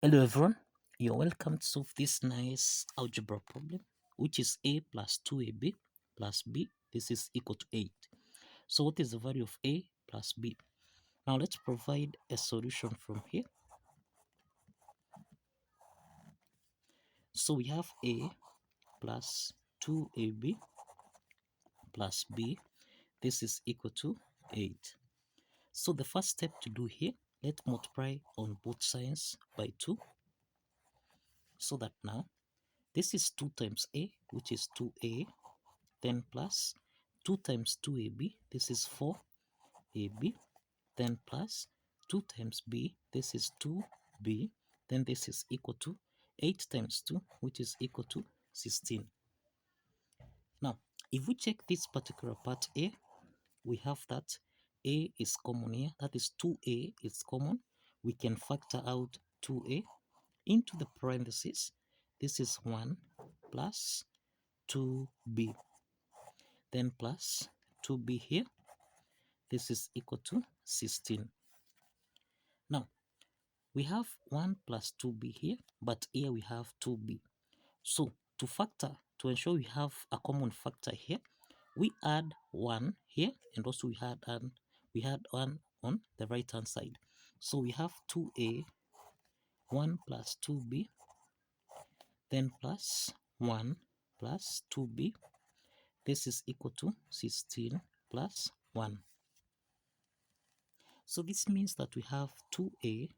Hello everyone, you're welcome to solve this nice algebra problem, which is a plus 2ab plus b. This is equal to 8. So what is the value of a plus b? Now let's provide a solution from here. So we have a plus 2ab plus b. This is equal to 8. So the first step to do here, let's multiply on both sides by 2. So that now this is 2 times a, which is 2a, then plus 2 times 2ab, this is 4ab, then plus 2 times b, this is 2b, then this is equal to 8 times 2, which is equal to 16. Now, if we check this particular part a, we have that a is common here, that is 2a is common. We can factor out 2a into the parentheses. This is 1 plus 2b, then plus 2b here. This is equal to 16. Now, we have 1 plus 2b here, but here we have 2b. So, to ensure we have a common factor here, we add 1 here, and also we had 1 on the right hand side. So we have 2a, 1 plus 2b, then plus 1 plus 2b. This is equal to 16 plus 1. So this means that we have 2a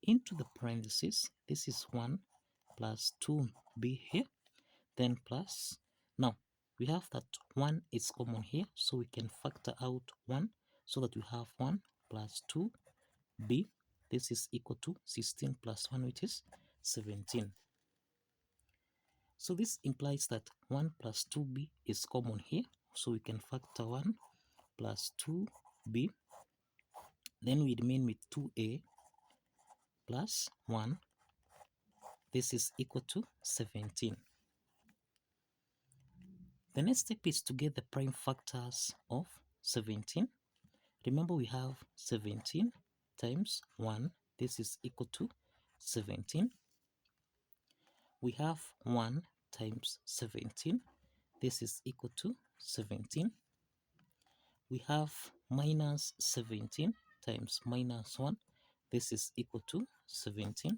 into the parentheses. This is 1 plus 2b here, then plus. Now, we have that 1 is common here, so we can factor out 1, so that we have 1 plus 2b. This is equal to 16 plus 1, which is 17. So this implies that 1 plus 2b is common here, so we can factor 1 plus 2b. Then we remain with 2a plus 1. This is equal to 17. The next step is to get the prime factors of 17. Remember, we have 17 times 1. This is equal to 17. We have 1 times 17. This is equal to 17. We have minus 17 times minus 1. This is equal to 17.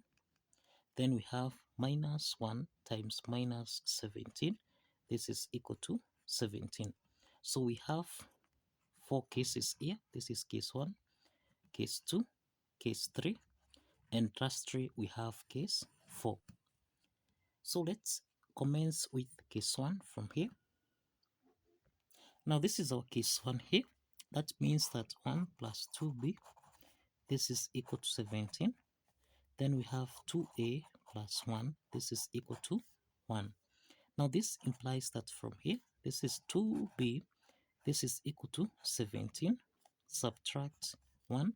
Then we have minus 1 times minus 17. This is equal to 17. So we have 4 cases here. This is case 1, case 2, case 3, and lastly we have case 4. So let's commence with case 1 from here. Now this is our case 1 here. That means that 1 plus 2b, this is equal to 17. Then we have 2a plus 1, this is equal to 1. Now this implies that from here, this is 2b, this is equal to 17, subtract 1,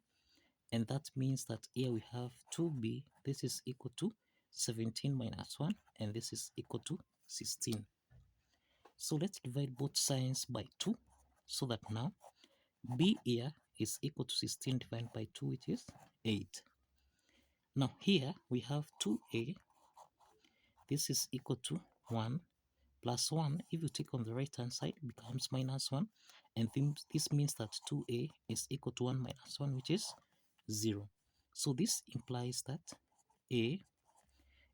and that means that here we have 2b, this is equal to 17 minus 1, and this is equal to 16. So let's divide both sides by 2, so that now b here is equal to 16 divided by 2, which is 8. Now here we have 2a, this is equal to 1, plus 1, if you take on the right hand side, it becomes minus 1, and this means that 2a is equal to 1 minus 1, which is 0. So this implies that a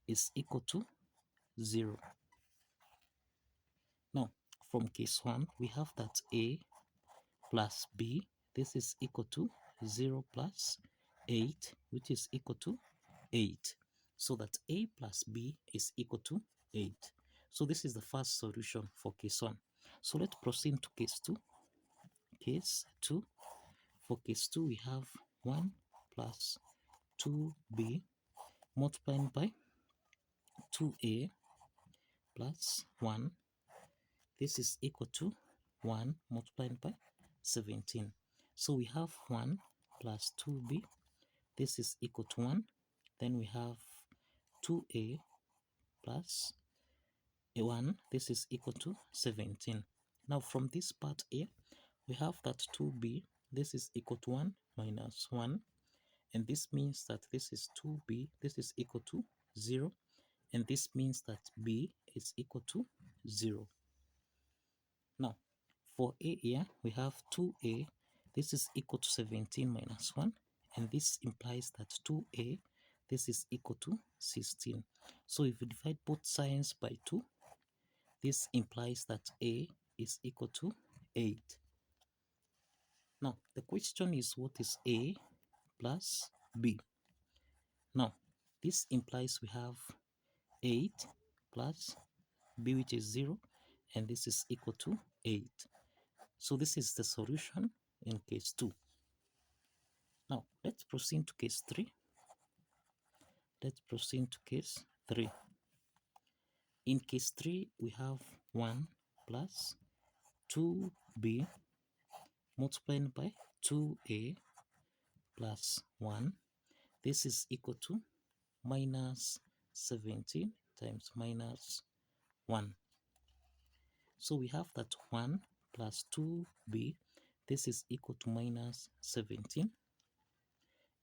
is equal to 0. Now, from case 1, we have that a plus b, this is equal to 0 plus 8, which is equal to 8. So that a plus b is equal to 8. So this is the first solution for case 1. So let's proceed to case 2. Case 2. For case 2, we have 1 plus 2b multiplied by 2a plus 1. This is equal to 1 multiplied by 17. So we have 1 plus 2b. This is equal to 1. Then we have 2a plus 1. This is equal to 17. Now from this part here, we have that 2b. This is equal to 1 minus 1. and this means that this is 2b, this is equal to 0, and this means that b is equal to 0. Now, for a here, we have 2a, this is equal to 17 minus 1, and this implies that 2a, this is equal to 16. So if we divide both signs by 2, this implies that a is equal to 8. Now, the question is, what is a plus b? Now, this implies we have 8 plus b, which is 0, and this is equal to 8. So this is the solution in case 2. Now, let's proceed to case 3. Let's proceed to case 3. In case 3, we have 1 plus 2b multiplied by 2a plus 1. This is equal to minus 17 times minus 1. So we have that 1 plus 2b, this is equal to minus 17.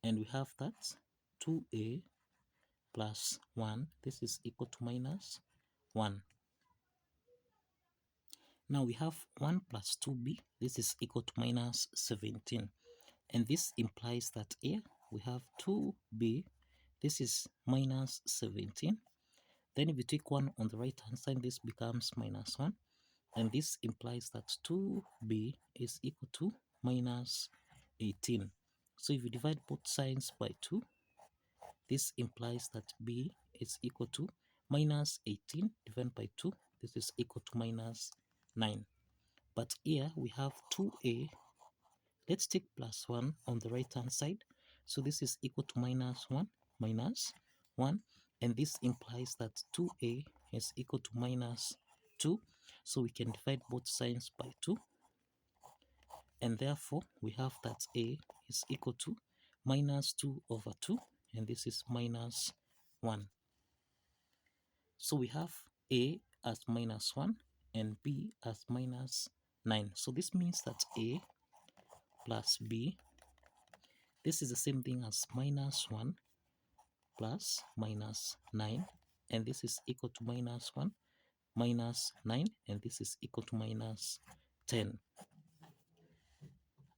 And we have that 2a plus 1, this is equal to minus 1. Now we have 1 plus 2b, this is equal to minus 17. And this implies that here we have 2b, this is minus 17. Then if you take 1 on the right hand side, this becomes minus 1. And this implies that 2b is equal to minus 18. So if you divide both signs by 2, this implies that b is equal to minus 18 divided by 2. This is equal to minus 9. But here we have 2a. Let's take plus 1 on the right hand side. So this is equal to minus 1 minus 1. And this implies that 2a is equal to minus 2. So we can divide both signs by 2. And therefore, we have that a is equal to minus 2 over 2. And this is minus 1. So we have a as minus 1 and b as minus 9. So this means that a plus b, this is the same thing as minus 1 plus minus 9. And this is equal to minus 1 minus 9. And this is equal to minus 10.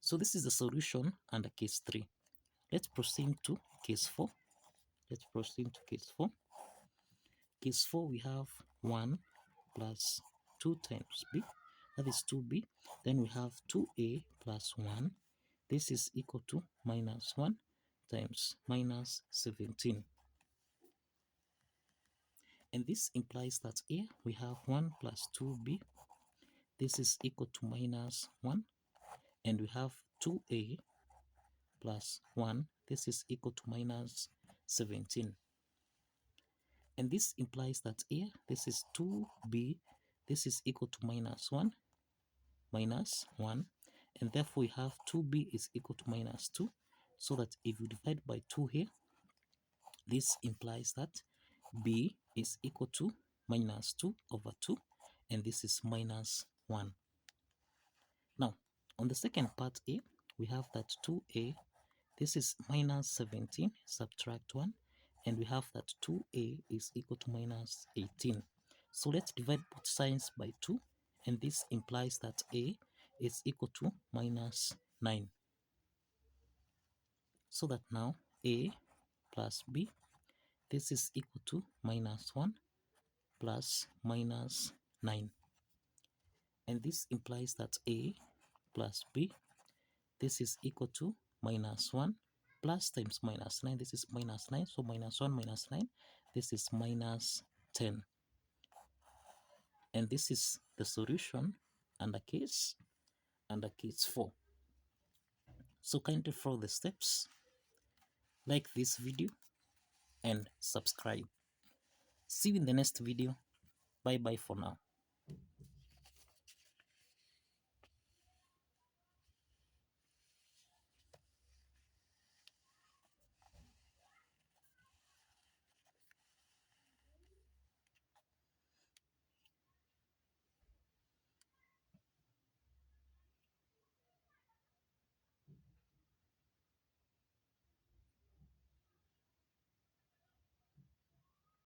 So this is the solution under case 3. Let's proceed to case 4. Let's proceed to case 4. Case 4, we have 1 plus 2 times b, that is 2b. Then we have 2a plus 1. This is equal to minus 1 times minus 17. And this implies that here we have 1 plus 2b. This is equal to minus 1. And we have 2a plus 1. This is equal to minus 17. And this implies that here, this is 2b, this is equal to minus 1, and therefore we have 2b is equal to minus 2, so that if you divide by 2 here, this implies that b is equal to minus 2 over 2, and this is minus 1. Now, on the second part A, we have that 2a, this is minus 17, subtract 1, and we have that 2a is equal to minus 18. So let's divide both signs by 2, and this implies that a is equal to minus 9. So that now a plus b, this is equal to minus 1 plus minus 9. And this implies that a plus b, this is equal to minus 1 plus times minus 9. This is minus 9. So minus 1 minus 9. This is minus 10. And this is the solution under case 4. So kindly follow the steps, like this video, and subscribe. See you in the next video. Bye bye for now.